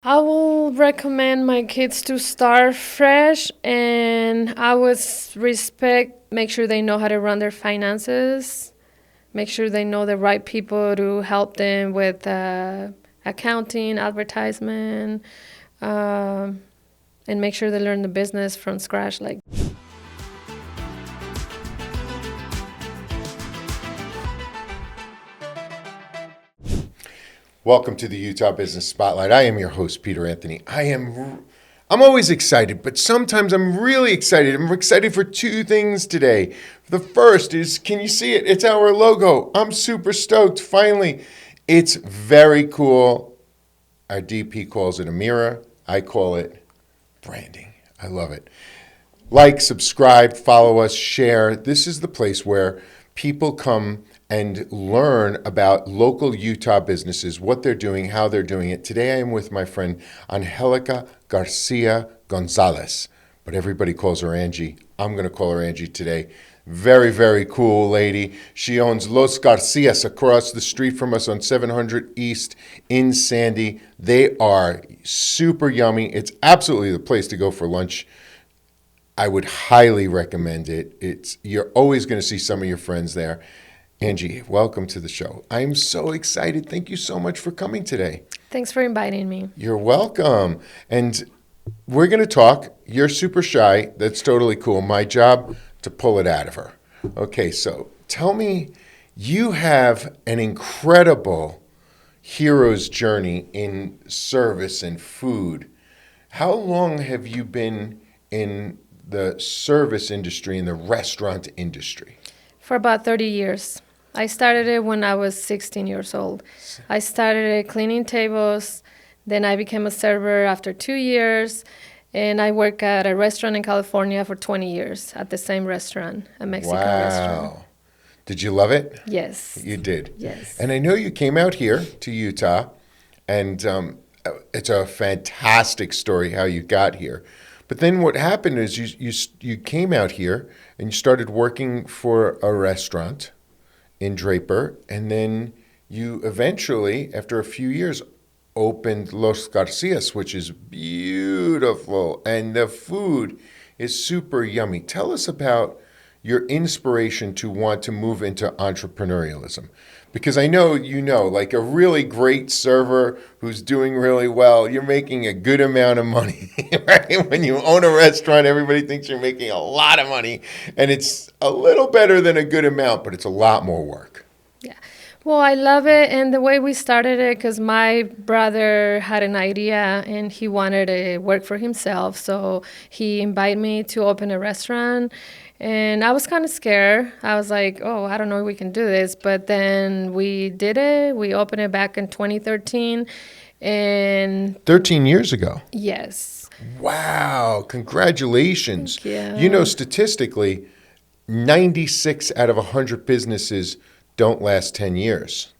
I will recommend my kids to start fresh, and I would make sure they know how to run their finances, make sure they know the right people to help them with accounting, advertisement, um, and make sure they learn the business from scratch. Like, welcome to the Utah Business Spotlight. I am your host, Peter Anthony. I'm always excited, but sometimes I'm really excited. I'm excited for two things today. The first is, can you see it? It's our logo. I'm super stoked. Finally, it's very cool. Our DP calls it a mirror. I call it branding. I love it. Like, subscribe, follow us, share. This is the place where people come and learn about local Utah businesses, what they're doing, how they're doing it. Today I am with my friend Angelica Garcia Gonzalez, but everybody calls her Angie. I'm going to call her Angie today. Very, very cool lady. She owns Los Garcias across the street from us on 700 East in Sandy. They are super yummy. It's absolutely the place to go for lunch. I would highly recommend it. You're always going to see some of your friends there. Angie, welcome to the show. I'm so excited. Thank you so much for coming today. thanks for inviting me. You're welcome. And we're going to talk. You're super shy. That's totally cool. My job to pull it out of her. Okay, so tell me, you have an incredible hero's journey in service and food. How long have you been in the service industry, in the restaurant industry? For about 30 years. I started it when I was 16 years old. I started cleaning tables, then I became a server after 2 years, and I worked at a restaurant in California for 20 years at the same restaurant, a Mexican restaurant. Wow. Did you love it? Yes. You did. Yes. And I know you came out here to Utah, and it's a fantastic story how you got here. But then what happened is you came out here and you started working for a restaurant in Draper, and then you eventually, after a few years, opened Los Garcias, which is beautiful, and the food is super yummy. Tell us about your inspiration to want to move into entrepreneurialism. Because I know like a really great server who's doing really well, you're making a good amount of money, right? When you own a restaurant, everybody thinks you're making a lot of money, and it's a little better than a good amount, but it's a lot more work. Yeah. Well, I love it, and the way we started it, because my brother had an idea and he wanted to work for himself, so he invited me to open a restaurant, and I was kind of scared. I was like, oh, I don't know if we can do this, but then we did it. We opened it back in 2013, and 13 years ago. yes. Wow, congratulations. Thank you. You know, statistically, 96 out of 100 businesses don't last 10 years.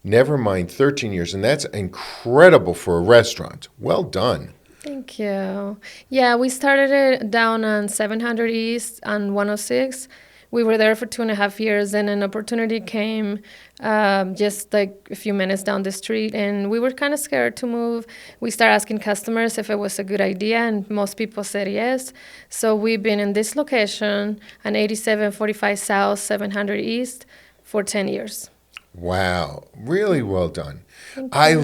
Never mind 13 years, and that's incredible for a restaurant. Well done. Thank you. Yeah, we started it down on 700 East on 106. We were there for 2.5 years, and an opportunity came just like a few minutes down the street, and we were kind of scared to move. We started asking customers if it was a good idea, and most people said yes. So we've been in this location on 8745 South, 700 East for 10 years. Wow, really well done. I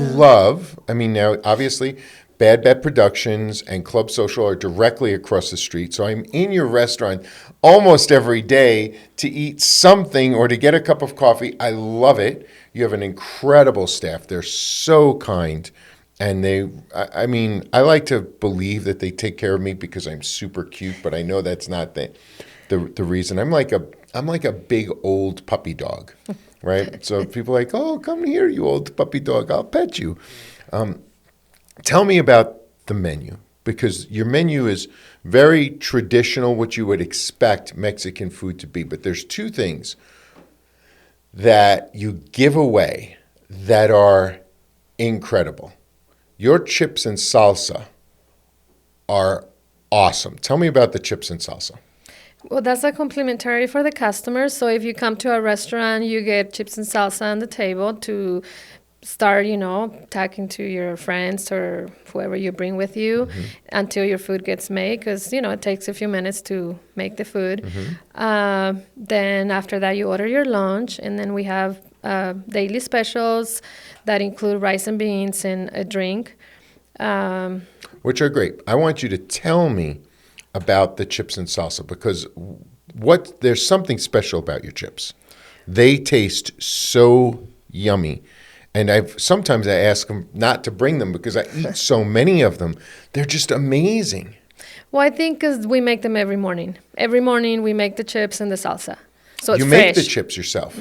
mean, now obviously, Bad Bet Productions and Club Social are directly across the street. So I'm in your restaurant almost every day to eat something or to get a cup of coffee. I love it. You have an incredible staff. They're so kind. And I like to believe that they take care of me because I'm super cute, but I know that's not the reason. I'm like a big old puppy dog, right? So people are like, oh, come here, you old puppy dog. I'll pet you. Tell me about the menu, because your menu is very traditional, what you would expect Mexican food to be. But there's two things that you give away that are incredible. Your chips and salsa are awesome. Tell me about the chips and salsa. Well, that's a complimentary for the customers. So if you come to a restaurant, you get chips and salsa on the table to start, talking to your friends or whoever you bring with you until your food gets made, because, it takes a few minutes to make the food. Then after that, you order your lunch, and then we have daily specials that include rice and beans and a drink. Which are great. I want you to tell me about the chips and salsa, because there's something special about your chips. They taste so yummy. And sometimes I ask them not to bring them because I eat so many of them. They're just amazing. Well, I think because we make them every morning. Every morning we make the chips and the salsa. So it's You fresh. make the chips yourself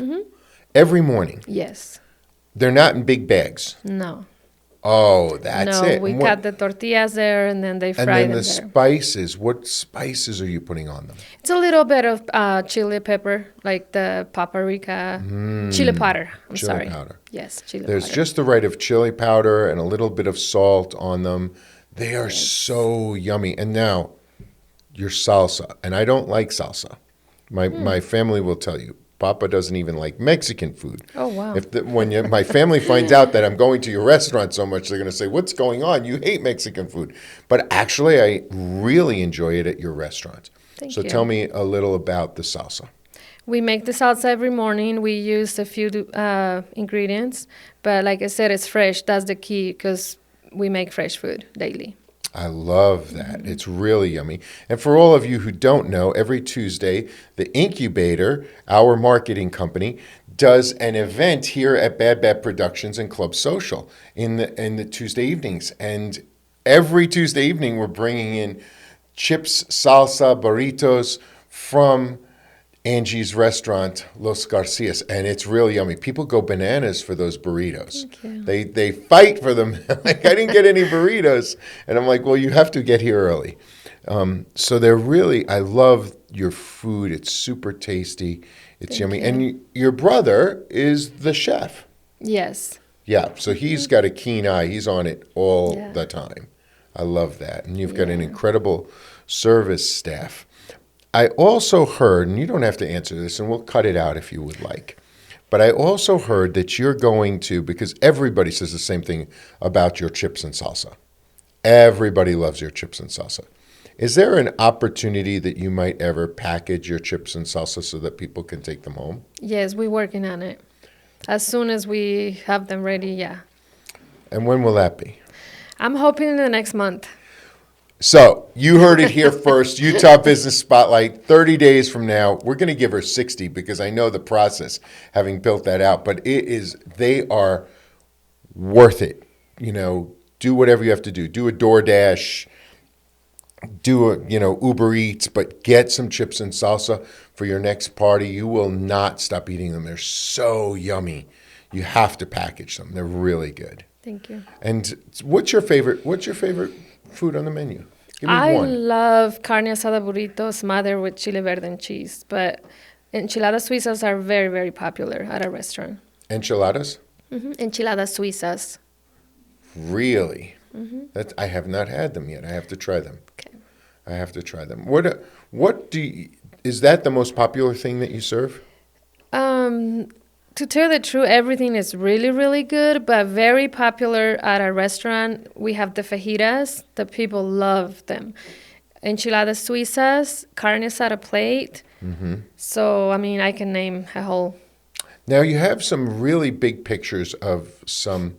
every morning. Yes. They're not in big bags. No. Oh, that's No, it. we cut the tortillas there, and then they fry and then them the there. spices. What spices are you putting on them? It's a little bit of chili pepper, like the paprika, chili powder. I'm Chili sorry. powder. Yes, chili There's powder. just the right of chili powder and a little bit of salt on them. They are so yummy. And now, your salsa. And I don't like salsa. My family will tell you. Papa doesn't even like Mexican food. Oh, wow. When my family finds out that I'm going to your restaurant so much, they're going to say, "What's going on? You hate Mexican food." But actually, I really enjoy it at your restaurant. Thank So you. tell me a little about the salsa. We make the salsa every morning. We use a few ingredients, but like I said, it's fresh. That's the key, because we make fresh food daily. I love that. It's really yummy. And for all of you who don't know, every Tuesday, the Incubator, our marketing company, does an event here at Bad Bad Productions and Club Social in the Tuesday evenings. And every Tuesday evening, we're bringing in chips, salsa, burritos from Angie's restaurant, Los Garcias, and it's really yummy. People go bananas for those burritos. Thank you. They fight for them. Like, I didn't get any burritos, and I'm like, well, you have to get here early. So they're really. I love your food. It's super tasty. It's yummy. you. And your brother is the chef. Yes. Yeah, so he's got a keen eye. He's on it all Yeah. the time. I love that. And you've got an incredible service staff. I also heard, and you don't have to answer this, and we'll cut it out if you would like, but I also heard that you're going to, because everybody says the same thing about your chips and salsa. Everybody loves your chips and salsa. Is there an opportunity that you might ever package your chips and salsa so that people can take them home? Yes, we're working on it. As soon as we have them ready, yeah. And when will that be? I'm hoping in the next month. So you heard it here first. Utah Business Spotlight. 30 days from now, we're going to give her 60 because I know the process, having built that out. But they are worth it. Do whatever you have to do. Do a DoorDash. Do a Uber Eats. But get some chips and salsa for your next party. You will not stop eating them. They're so yummy. You have to package them. They're really good. Thank you. And what's your favorite food on the menu? Give me I one. love carne asada burritos smothered with chile verde and cheese, but enchiladas suizas are very, very popular at our restaurant. Enchiladas? Enchiladas suizas. Really? I have not had them yet. I have to try them. Okay. I have to try them. Is that the most popular thing that you serve? To tell the truth, everything is really, really good, but very popular at our restaurant. We have the fajitas. The people love them. Enchiladas suizas, carne asada plate. So, I can name a whole. Now, you have some really big pictures of some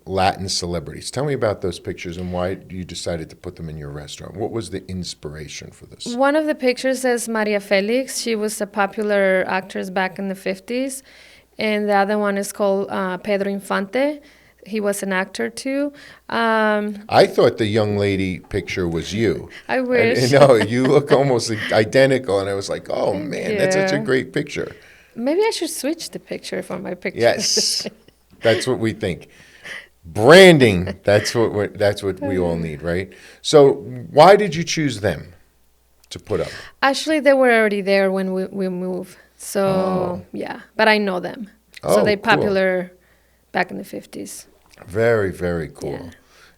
Latin celebrities. Tell me about those pictures and why you decided to put them in your restaurant. What was the inspiration for this? One of the pictures is Maria Felix. She was a popular actress back in the 50s. And the other one is called Pedro Infante. He was an actor too. I thought the young lady picture was you. I wish. No, you look almost identical. And I was like, oh, Thank man, that's such a you. great picture. Maybe I should switch the picture from my picture. Yes, that's what we think. Branding, that's what we all need, right? So why did you choose them to put up? Actually, they were already there when we moved. So, yeah. But I know them. Oh, So they cool. popular back in the 50s. Very, very cool. Yeah.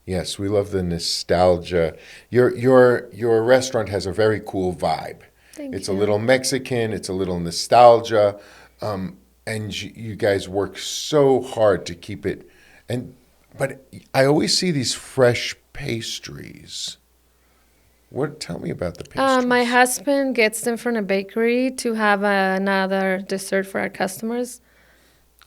Yes, we love the nostalgia. Your restaurant has a very cool vibe. Thank It's you. a little Mexican. It's a little nostalgia. and you guys work so hard to keep it. But I always see these fresh pastries. Tell me about the pastries. My husband gets them from a bakery to have another dessert for our customers.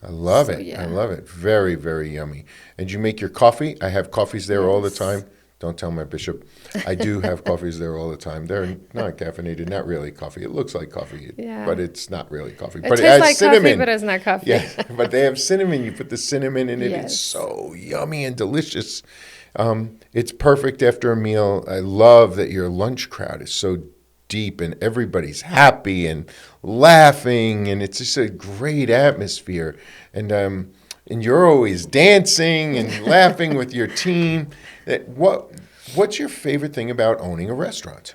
I love So, it. I yeah. love it. Very, very yummy. And you make your coffee? I have coffees there all the Yes. time. Don't tell my bishop. I do have coffees there all the time. They're not caffeinated, not really coffee. It looks like coffee, Yeah. but it's not really coffee. It But it tastes has like cinnamon. coffee, but it's not coffee. Yeah, but they have cinnamon. You put the cinnamon in it. It's Yes. so yummy and delicious. It's perfect after a meal. I love that your lunch crowd is so deep and everybody's happy and laughing, and it's just a great atmosphere. And you're always dancing and laughing with your team. What's your favorite thing about owning a restaurant?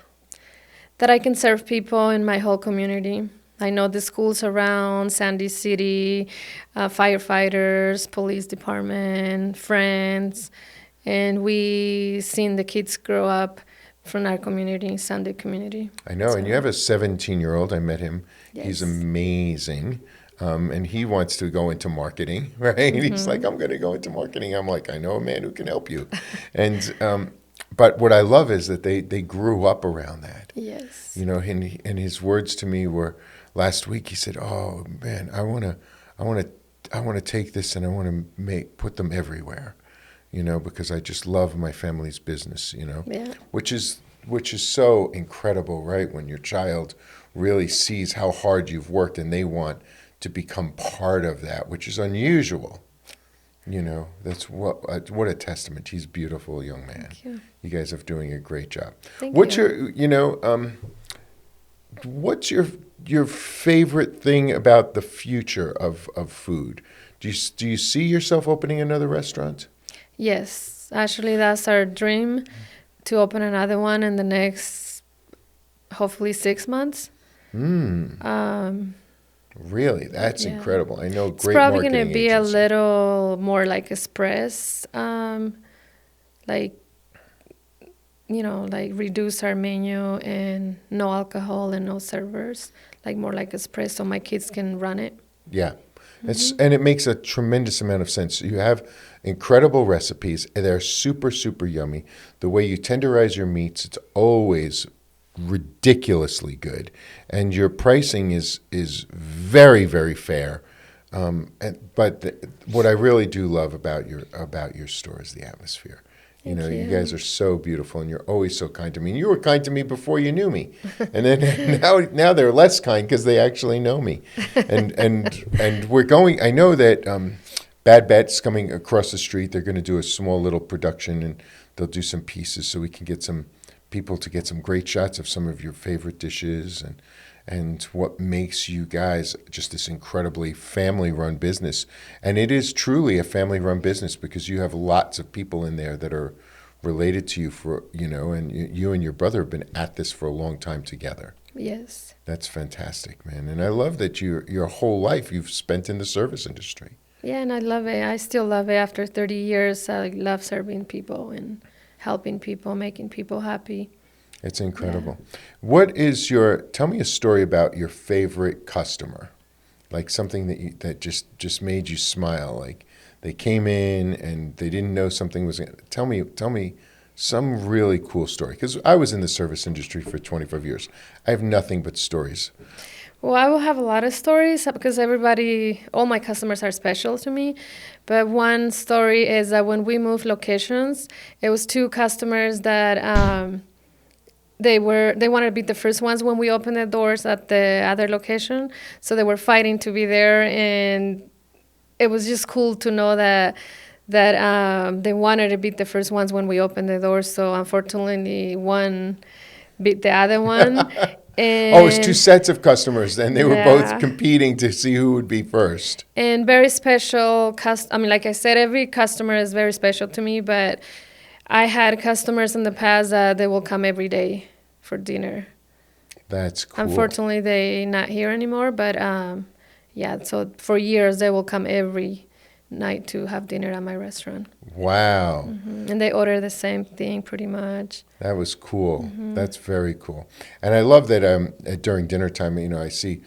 That I can serve people in my whole community. I know the schools around Sandy City, firefighters, police department, friends, and we seen the kids grow up from our community, Sunday community. I know, and you have a 17-year-old. I met him. He's Yes. amazing. And he wants to go into marketing, right? He's like, I'm going to go into marketing. I'm like, I know a man who can help you. And but what I love is that they grew up around that. Yes. You know, and his words to me were last week. He said, "Oh man, I want to take this and I want to put them everywhere." You know, because I just love my family's business. You know, Yeah. which is so incredible, right? When your child really sees how hard you've worked and they want to become part of that, which is unusual. You know, that's what a testament. He's a beautiful young man. Thank you. You guys are doing a great job. Thank What's you. what's your favorite thing about the future of food? Do you see yourself opening another restaurant? Yes. Actually, that's our dream, to open another one in the next, hopefully, 6 months. Really? That's Yeah. incredible. I know It's great probably marketing going to be agency. a little more like express, like, like reduce our menu and no alcohol and no servers, like more like express so my kids can run it. Yeah. And it makes a tremendous amount of sense. You have incredible recipes, and they're super, super yummy. The way you tenderize your meats, it's always ridiculously good. And your pricing is very, very fair. What I really do love about your store is the atmosphere. You know, you guys are so beautiful, and you're always so kind to me. And you were kind to me before you knew me, and then now they're less kind because they actually know me. And we're going. I know that Bad Bet's coming across the street. They're going to do a small little production, and they'll do some pieces so we can get some people to get some great shots of some of your favorite dishes and what makes you guys just this incredibly family-run business. And it is truly a family-run business because you have lots of people in there that are related to you and you and your brother have been at this for a long time together. Yes. That's fantastic, man. And I love that your whole life you've spent in the service industry. Yeah, and I love it. I still love it after 30 years. I love serving people and helping people, making people happy. It's incredible. Yeah. Tell me a story about your favorite customer, like something that just made you smile. Like they came in and they didn't know something was. Tell me some really cool story. Because I was in the service industry for 25 years. I have nothing but stories. Well, I will have a lot of stories because all my customers are special to me. But one story is that when we moved locations, it was two customers that they wanted to be the first ones when we opened the doors at the other location. So they were fighting to be there, and it was just cool to know that they wanted to be the first ones when we opened the doors. So unfortunately, one beat the other one. And Oh, it was two sets of customers, and they were both Yeah. competing to see who would be first. And very special like I said, every customer is very special to me, but I had customers in the past that they will come every day for dinner. That's cool. Unfortunately, they not here anymore, but yeah, so for years they will come every night to have dinner at my restaurant. Wow. And they order the same thing pretty much. That was cool. That's very cool. And I love that during dinner time, I see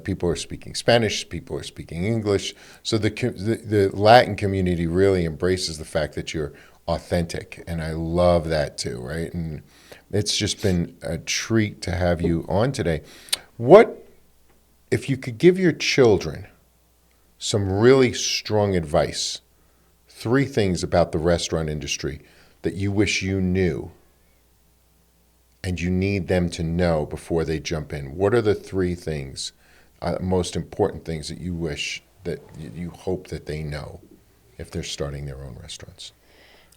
people are speaking Spanish, people are speaking English. So the Latin community really embraces the fact that you're authentic. And I love that too, right? And it's just been a treat to have you on today. What, if you could give your children some really strong advice, 3 things about the restaurant industry that you wish you knew and you need them to know before they jump in, what are the 3 things, most important things that you wish that you hope that they know if they're starting their own restaurants?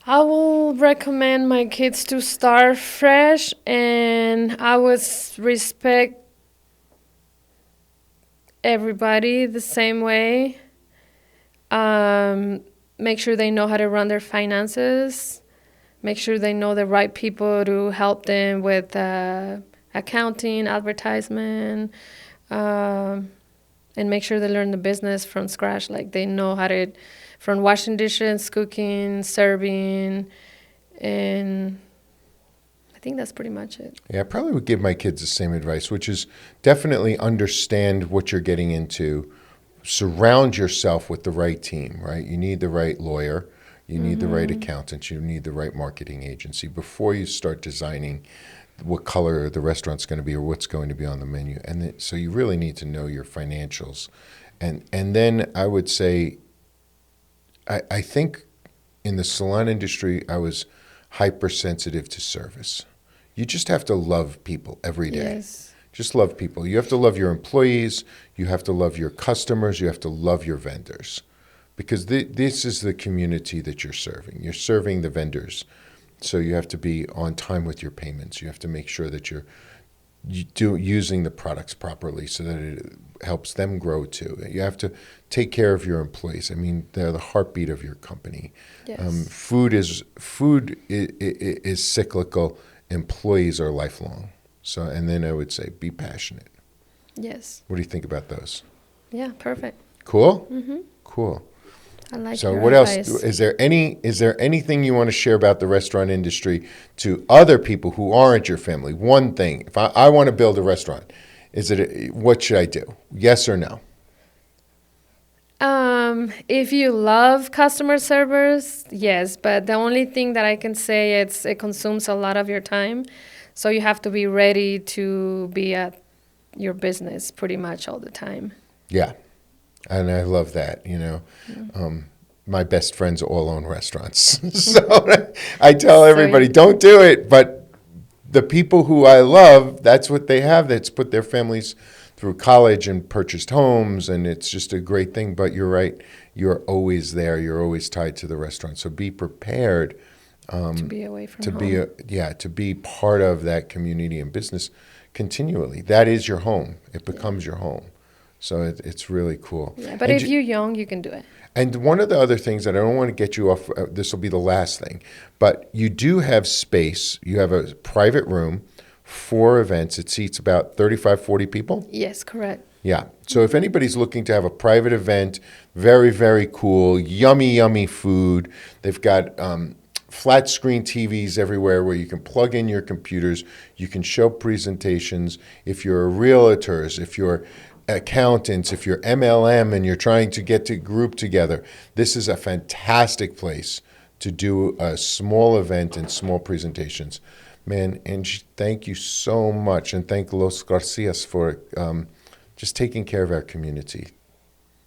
I will recommend my kids to start fresh, and I would respect everybody the same way. Make sure they know how to run their finances. Make sure they know the right people to help them with accounting, advertisement, and make sure they learn the business from scratch. Like they know how to, from washing dishes, cooking, serving, and I think that's pretty much it. Yeah, I probably would give my kids the same advice, which is definitely understand what you're getting into. Surround yourself with the right team, right? You need the right lawyer. You need the right accountant. You need the right marketing agency before you start designing what color the restaurant's going to be or what's going to be on the menu. And so you really need to know your financials. And then I would say, I think in the salon industry, I was hypersensitive to service. You just have to love people every day. Yes. Just love people. You have to love your employees. You have to love your customers. You have to love your vendors. Because this is the community that you're serving. You're serving the vendors. So you have to be on time with your payments. You have to make sure that you're using the products properly so that it helps them grow too. You have to take care of your employees. I mean, they're the heartbeat of your company. Yes. Food is cyclical. Employees are lifelong. So, and then I would say be passionate. Yes. What do you think about those? Yeah, perfect. Cool? Cool. I like So your what advice. else? Is there anything you want to share about the restaurant industry to other people who aren't your family? One thing, if I want to build a restaurant, what should I do? Yes or no? If you love customer service, yes, but the only thing that I can say is it consumes a lot of your time. So you have to be ready to be at your business pretty much all the time. Yeah. And I love that, my best friends all own restaurants. So I tell everybody, don't do it. But the people who I love, that's what they have. That's put their families through college and purchased homes. And it's just a great thing. But you're right. You're always there. You're always tied to the restaurant. So be prepared to be away from home. to be part of that community and business continually. That is your home. It becomes your home. So it's really cool. Yeah, but if you're young, you can do it. And one of the other things that I don't want to get you off, this will be the last thing, but you do have space. You have a private room for events. It seats about 35, 40 people? Yes, correct. Yeah. So if anybody's looking to have a private event, very, very cool, yummy, yummy food. They've got flat screen TVs everywhere where you can plug in your computers. You can show presentations. If you're realtors, if you're accountants, if you're MLM and you're trying to get to group together, this is a fantastic place to do a small event and small presentations. Man, Angie, thank you so much. And thank Los Garcias for just taking care of our community.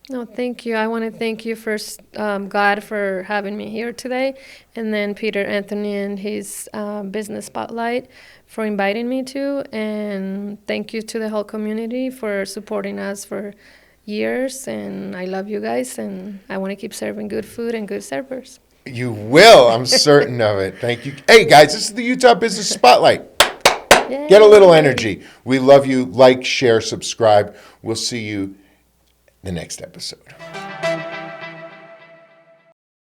No, thank you. I want to thank you first, God, for having me here today, and then Peter Anthony and his Business Spotlight for inviting me to, and thank you to the whole community for supporting us for years, and I love you guys, and I want to keep serving good food and good servers. You will. I'm certain of it. Thank you. Hey, guys, this is the Utah Business Spotlight. Yay. Get a little energy. We love you. Like, share, subscribe. We'll see you the next episode.